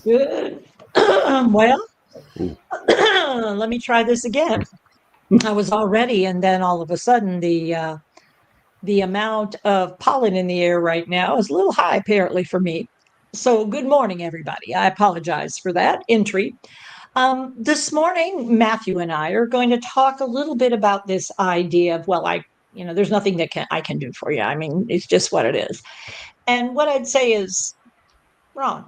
Good. Well, Ooh. let me try this again. I was all ready, and then all of a sudden, the amount of pollen in the air right now is a little high, apparently, for me. So, good morning, everybody. I apologize for that entry. This morning, Matthew and I are going to talk a little bit about this idea of, well, there's nothing that I can do for you. I mean, it's just what it is. And what I'd say is wrong.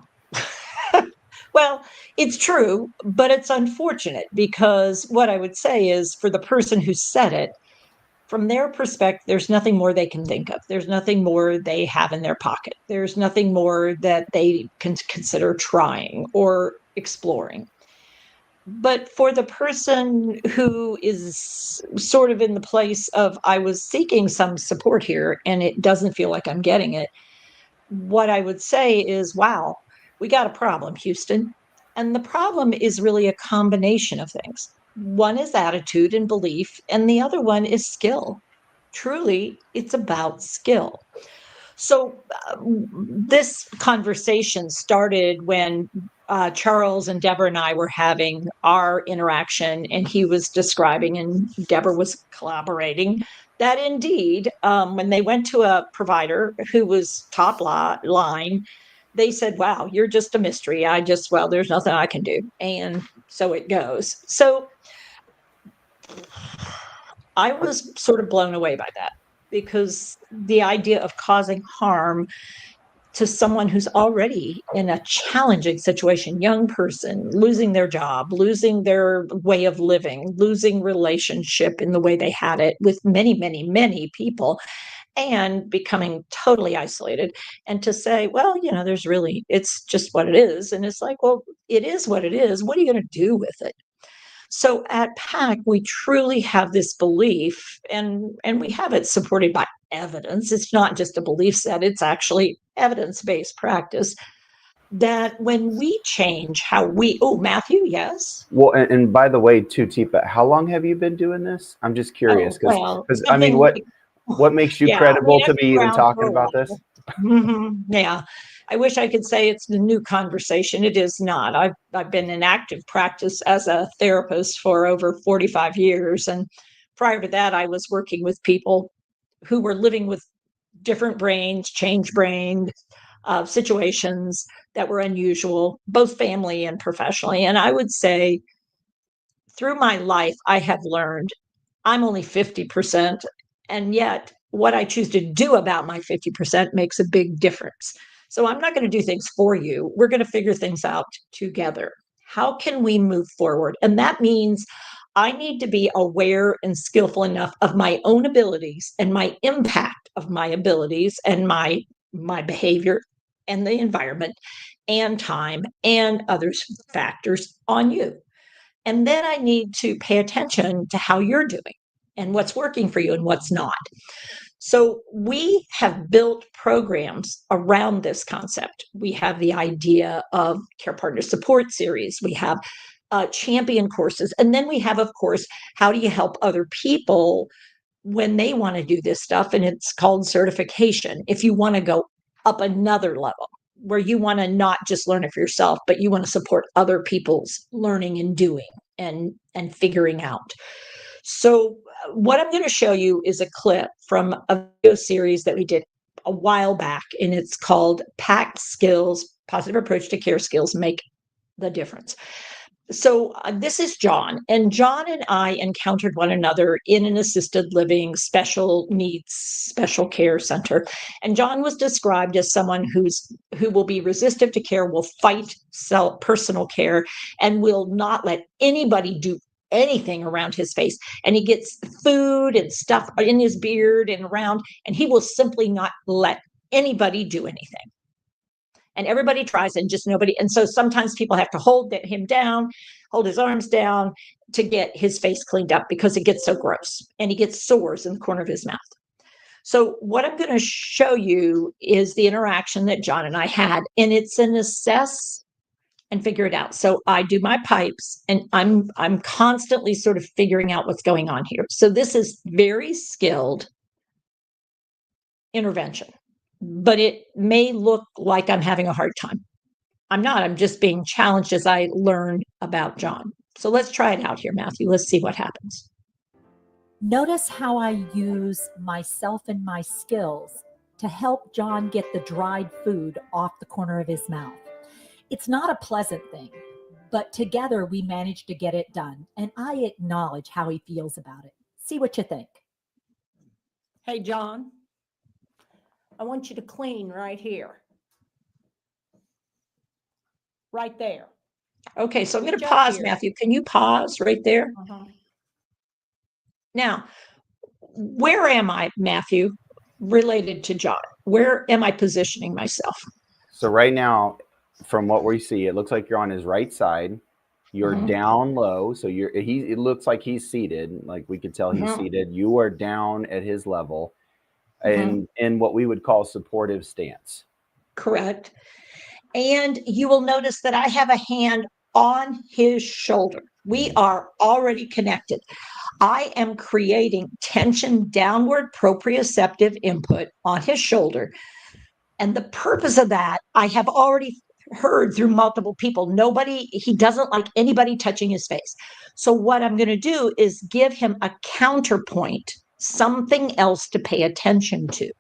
Well, it's true, but it's unfortunate because what I would say is for the person who said it, from their perspective, there's nothing more they can think of. There's nothing more they have in their pocket. There's nothing more that they can consider trying or exploring. But for the person who is sort of in the place of, I was seeking some support here and it doesn't feel like I'm getting it, what I would say is, wow, we got a problem, Houston. And the problem is really a combination of things. One is attitude and belief, and the other one is skill. Truly, it's about skill. So, this conversation started when Charles and Deborah and I were having our interaction, and he was describing, and Deborah was collaborating, that indeed, when they went to a provider who was line, they said, wow, you're just a mystery. Well, there's nothing I can do. And so it goes. So I was sort of blown away by that because the idea of causing harm to someone who's already in a challenging situation, young person, losing their job, losing their way of living, losing relationship in the way they had it with many, many, many people, and becoming totally isolated. And to say, well, it's just what it is. And it's like, well, it is what it is. What are you going to do with it? So at PAC, we truly have this belief, and we have it supported by evidence. It's not just a belief set, it's actually evidence-based practice that when we change how oh, Matthew, yes. Well, and by the way, too, Teepa, how long have you been doing this? I'm just curious Oh, because well, I mean, something like, what makes you yeah, I mean, credible to I've be been even around talking for a about this? while. Yeah. I wish I could say it's the new conversation. It is not. I've been in active practice as a therapist for over 45 years. And prior to that, I was working with people who were living with different brains, change brain situations that were unusual, both family and professionally. And I would say through my life, I have learned I'm only 50%. And yet, what I choose to do about my 50% makes a big difference. So I'm not going to do things for you. We're going to figure things out together. How can we move forward? And that means I need to be aware and skillful enough of my own abilities and my impact of my abilities and my behavior and the environment and time and other factors on you. And then I need to pay attention to how you're doing and what's working for you and what's not. So we have built programs around this concept. We have the idea of care partner support series. We have champion courses. And then we have, of course, how do you help other people when they want to do this stuff? And it's called certification. If you want to go up another level, where you want to not just learn it for yourself, but you want to support other people's learning and doing and figuring out. So what I'm going to show you is a clip from a video series that we did a while back, and it's called Packed Skills, Positive Approach to Care Skills Make the Difference. So this is John, and John and I encountered one another in an assisted living special needs special care center. And John was described as someone who will be resistive to care, will fight self personal care, and will not let anybody do anything around his face. And he gets food and stuff in his beard and around, and he will simply not let anybody do anything. And everybody tries and just nobody. And so sometimes people have to hold him down, hold his arms down to get his face cleaned up because it gets so gross and he gets sores in the corner of his mouth. So what I'm going to show you is the interaction that John and I had, and it's an assess and figure it out. So I do my pipes, and I'm constantly sort of figuring out what's going on here. So this is very skilled intervention, but it may look like I'm having a hard time. I'm not. I'm just being challenged as I learn about John. So let's try it out here, Matthew. Let's see what happens. Notice how I use myself and my skills to help John get the dried food off the corner of his mouth. It's not a pleasant thing, but together we managed to get it done, and I acknowledge how he feels about it. See what you think. Hey, John, I want you to clean right here. Right there. Okay, so I'm going to pause, Matthew. Can you pause right there? Now, where am I, Matthew, related to John? Where am I positioning myself? So right now, from what we see, it looks like you're on his right side. You're down low, so it looks like he's seated, like we could tell he's seated. You are down at his level, and in what we would call supportive stance. Correct. And you will notice that I have a hand on his shoulder. We are already connected. I am creating tension downward proprioceptive input on his shoulder. And the purpose of that, I have already heard through multiple people. He doesn't like anybody touching his face. So what I'm going to do is give him a counterpoint, something else to pay attention to.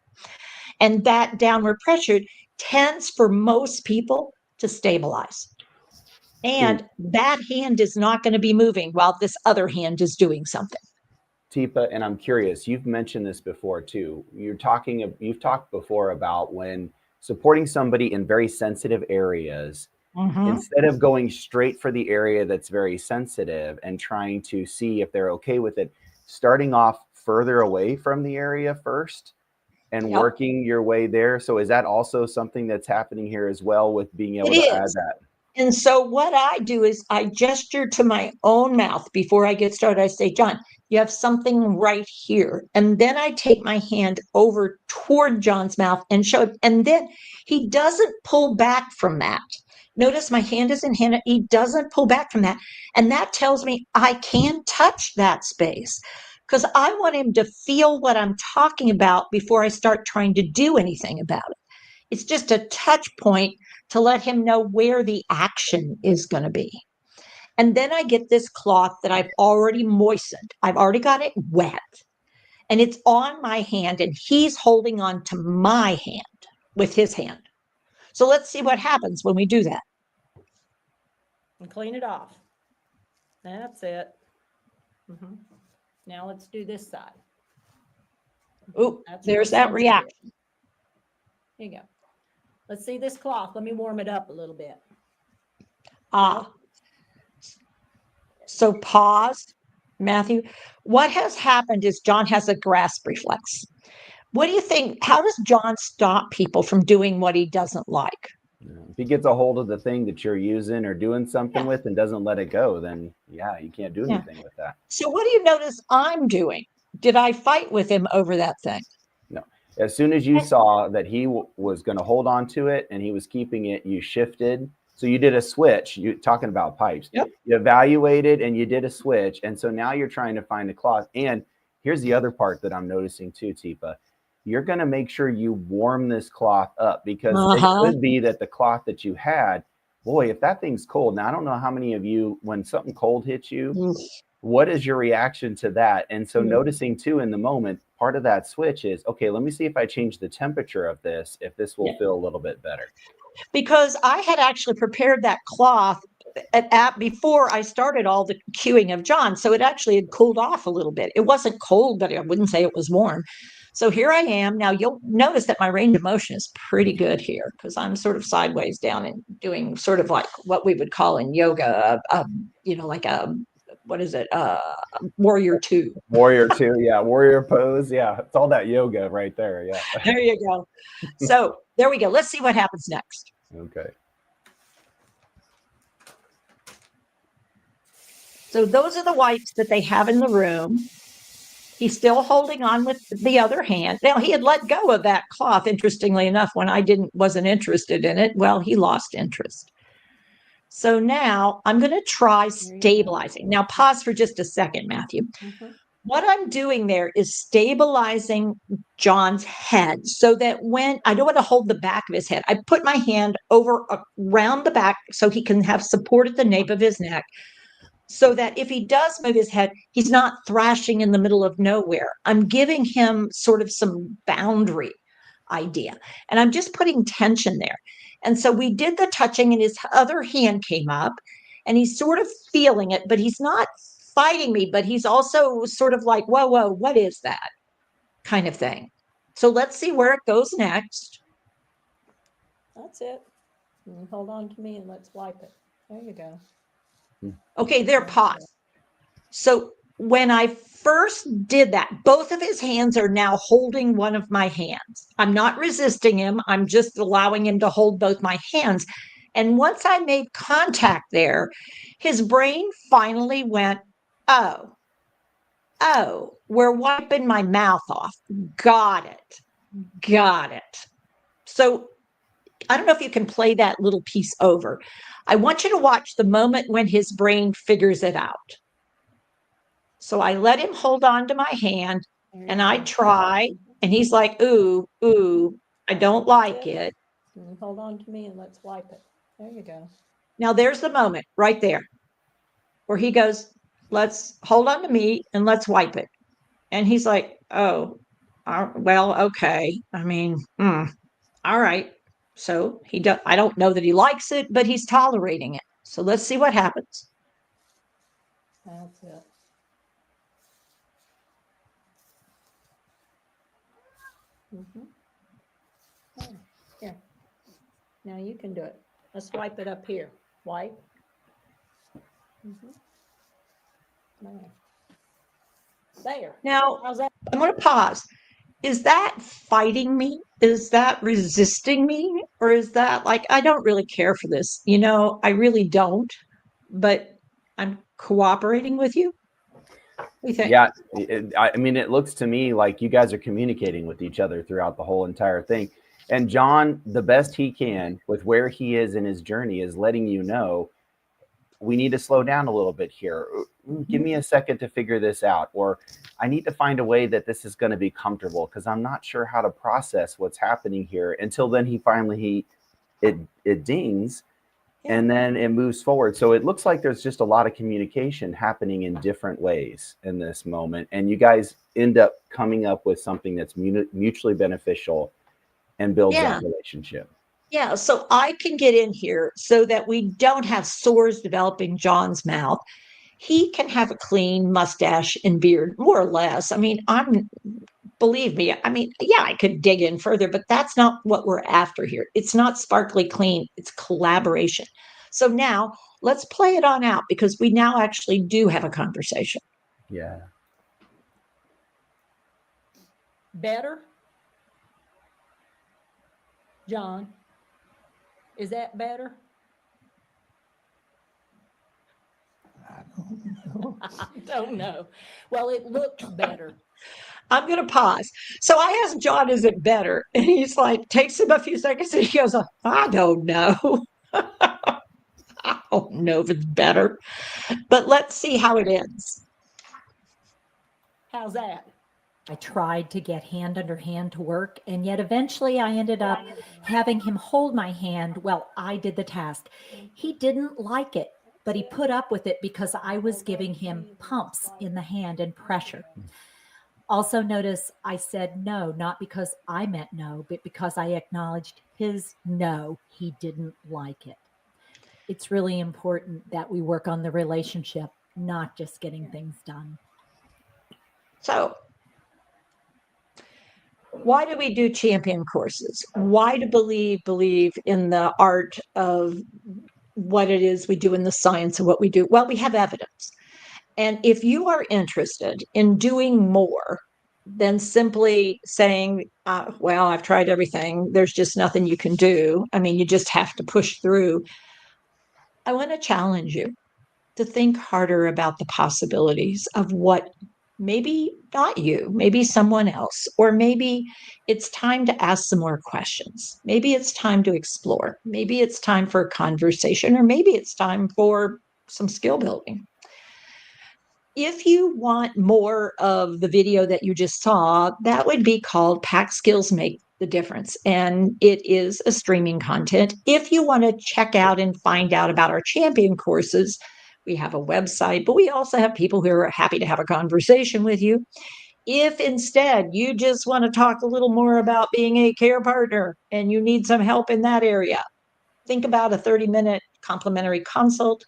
And that downward pressure tends for most people to stabilize. And that hand is not going to be moving while this other hand is doing something. Teepa, and I'm curious, you've mentioned this before too. You've talked before about when supporting somebody in very sensitive areas, instead of going straight for the area that's very sensitive and trying to see if they're okay with it, starting off further away from the area first and working your way there. So is that also something that's happening here as well with being able to add that? And so what I do is I gesture to my own mouth before I get started. I say, John, you have something right here. And then I take my hand over toward John's mouth and show it. And then he doesn't pull back from that. Notice my hand is in hand. He doesn't pull back from that. And that tells me I can touch that space because I want him to feel what I'm talking about before I start trying to do anything about it. It's just a touch point to let him know where the action is going to be. And then I get this cloth that I've already moistened. I've already got it wet. And it's on my hand, and he's holding on to my hand with his hand. So let's see what happens when we do that. And clean it off. That's it. Now let's do this side. Oh, there's that reaction. There you go. Let's see this cloth. Let me warm it up a little bit. So pause, Matthew. What has happened is John has a grasp reflex. What do you think? How does John stop people from doing what he doesn't like? If he gets a hold of the thing that you're using or doing something with and doesn't let it go, then you can't do anything with that. So what do you notice I'm doing? Did I fight with him over that thing? No. As soon as you saw that he was going to hold on to it and he was keeping it, you shifted. So you did a switch. You talking about pipes. Yep. You evaluated and you did a switch. And so now you're trying to find a cloth. And here's the other part that I'm noticing too, Teepa. You're going to make sure you warm this cloth up because it could be that the cloth that you had, boy, if that thing's cold. Now, I don't know how many of you, when something cold hits you, what is your reaction to that? And so noticing too in the moment, part of that switch is, okay, let me see if I change the temperature of this, if this will feel a little bit better. Because I had actually prepared that cloth before I started all the cueing of John. So it actually had cooled off a little bit. It wasn't cold, but I wouldn't say it was warm. So here I am. Now you'll notice that my range of motion is pretty good here because I'm sort of sideways down and doing sort of like what we would call in yoga, like a, what is it? Warrior two. Warrior two. Yeah. Warrior pose. Yeah. It's all that yoga right there. Yeah. There you go. So there we go. Let's see what happens next. Okay. So those are the wipes that they have in the room. He's still holding on with the other hand. Now he had let go of that cloth, interestingly enough, when I wasn't interested in it. Well, he lost interest. So now I'm going to try stabilizing. Now pause for just a second, Matthew. what I'm doing there is stabilizing John's head so that when I don't want to hold the back of his head, I put my hand over around the back so he can have support at the nape of his neck, so that if he does move his head, he's not thrashing in the middle of nowhere. I'm giving him sort of some boundary idea, and I'm just putting tension there. And so we did the touching, and his other hand came up, and he's sort of feeling it, but he's not fighting me, but he's also sort of like, whoa, whoa, what is that kind of thing? So let's see where it goes next. That's it. And hold on to me and let's wipe it. There you go. Okay, there, pause. So when I first did that, both of his hands are now holding one of my hands. I'm not resisting him. I'm just allowing him to hold both my hands. And once I made contact there, his brain finally went, oh, we're wiping my mouth off. Got it. Got it. So I don't know if you can play that little piece over. I want you to watch the moment when his brain figures it out. So I let him hold on to my hand, and I try, and he's like, ooh, I don't like it. And hold on to me and let's wipe it. There you go. Now there's the moment right there where he goes, let's hold on to me and let's wipe it. And he's like, oh, well, okay. I mean, all right. So I don't know that he likes it, but he's tolerating it. So let's see what happens. That's it. Here. Now you can do it. Let's wipe it up here. Wipe. There. Now, How's that? I'm going to pause. Is that fighting me? Is that resisting me? Or is that like, I don't really care for this? I really don't, but I'm cooperating with you. What do you think? Yeah, I mean, it looks to me like you guys are communicating with each other throughout the whole entire thing. And John, the best he can with where he is in his journey, is letting you know, we need to slow down a little bit here. Give me a second to figure this out. Or I need to find a way that this is going to be comfortable because I'm not sure how to process what's happening here. Until then, it dings. Yeah. And then it moves forward. So it looks like there's just a lot of communication happening in different ways in this moment. And you guys end up coming up with something that's mutually beneficial and builds that relationship. Yeah. So I can get in here so that we don't have sores developing John's mouth. He can have a clean mustache and beard, more or less. I mean, believe me, I could dig in further, but that's not what we're after here. It's not sparkly clean, it's collaboration. So now let's play it on out because we now actually do have a conversation. Yeah. Better? John, is that better? I don't know. Well, it looks better. I'm going to pause. So I asked John, is it better? And he's like, takes him a few seconds and he goes, I don't know. I don't know if it's better, but let's see how it ends. How's that? I tried to get hand under hand to work, and yet eventually I ended up having him hold my hand while I did the task. He didn't like it, but he put up with it because I was giving him pumps in the hand and pressure. Also notice I said no, not because I meant no, but because I acknowledged his no. He didn't like it. It's really important that we work on the relationship, not just getting things done. So why do we do champion courses? Why do believe in the art of what it is we do in the science of what we do? Well, we have evidence. And if you are interested in doing more than simply saying, well, I've tried everything, there's just nothing you can do. I mean, you just have to push through. I want to challenge you to think harder about the possibilities of what maybe not you, maybe someone else, or maybe it's time to ask some more questions. Maybe it's time to explore. Maybe it's time for a conversation, or maybe it's time for some skill building. If you want more of the video that you just saw, that would be called Pack Skills Make the Difference. And it is a streaming content. If you want to check out and find out about our champion courses, we have a website, but we also have people who are happy to have a conversation with you. If instead you just want to talk a little more about being a care partner and you need some help in that area, think about a 30-minute complimentary consult.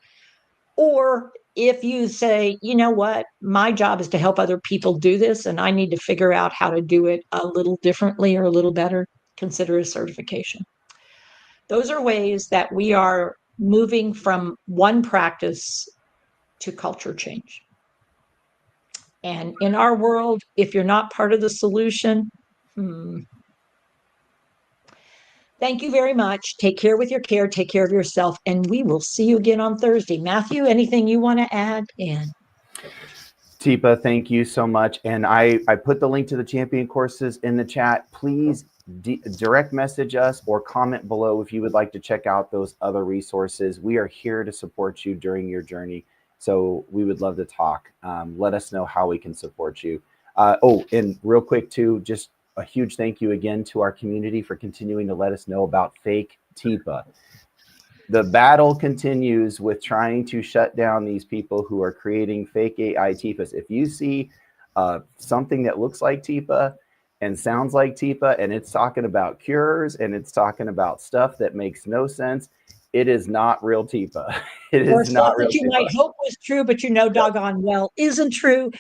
Or if you say, you know what, my job is to help other people do this, and I need to figure out how to do it a little differently or a little better, consider a certification. Those are ways that we are moving from one practice to culture change. And in our world, if you're not part of the solution, Thank you very much. Take care with your care. Take care of yourself. And we will see you again on Thursday. Matthew, anything you want to add? And Teepa, thank you so much. And I put the link to the champion courses in the chat. Please direct message us or comment below if you would like to check out those other resources. We are here to support you during your journey. So we would love to talk. Let us know how we can support you. And real quick too, just a huge thank you again to our community for continuing to let us know about fake Teepa. The battle continues with trying to shut down these people who are creating fake AI Teepas. If you see something that looks like Teepa and sounds like Teepa, and it's talking about cures and it's talking about stuff that makes no sense, it is not real Teepa. It or is not stuff real that you Teepa. might hope was true, but you know doggone well isn't true.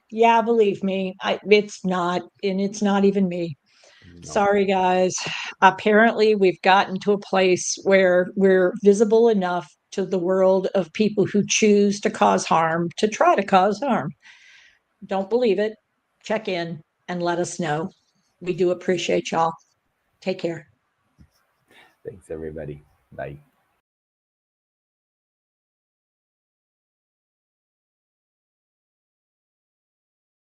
Yeah, believe me, it's not, and it's not even me. Sorry, guys. Apparently, we've gotten to a place where we're visible enough to the world of people who choose to cause harm, to try to cause harm. Don't believe it. Check in and let us know. We do appreciate y'all. Take care. Thanks, everybody. Bye.